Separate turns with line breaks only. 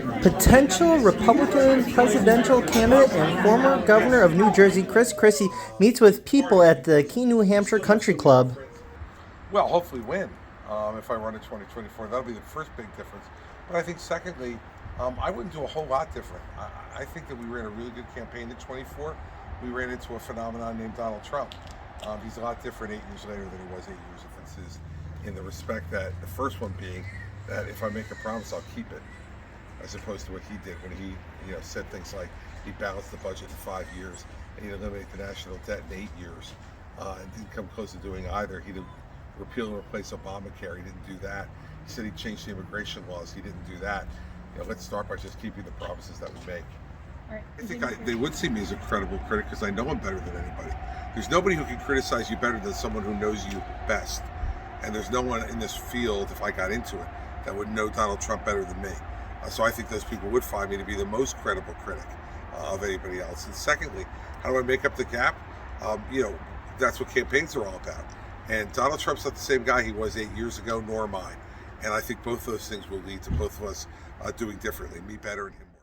Potential Republican presidential candidate and former governor of New Jersey, Chris Christie, meets with people at the Keene, New Hampshire Country Club.
Well, hopefully win. If I run in 2024, that'll be the first big difference. But I think secondly, I wouldn't do a whole lot different. I think that we ran a really good campaign in 24. We ran into a phenomenon named Donald Trump. He's a lot different 8 years later than he was 8 years differences in the respect that the first one being that if I make a promise, I'll keep it, as opposed to what he did when he said things like he balanced the budget in 5 years and he'd eliminate the national debt in 8 years and didn't come close to doing either. He didn't repeal and replace Obamacare. He didn't do that. He said he'd change the immigration laws. He didn't do that. Let's start by just keeping the promises that we make.
Right.
I think they would see me as a credible critic because I know him better than anybody. There's nobody who can criticize you better than someone who knows you best. And there's no one in this field, if I got into it, that would know Donald Trump better than me. So I think those people would find me to be the most credible critic of anybody else. And secondly, how do I make up the gap? That's what campaigns are all about. And Donald Trump's not the same guy he was 8 years ago, nor mine. And I think both those things will lead to both of us doing differently, me better and him more.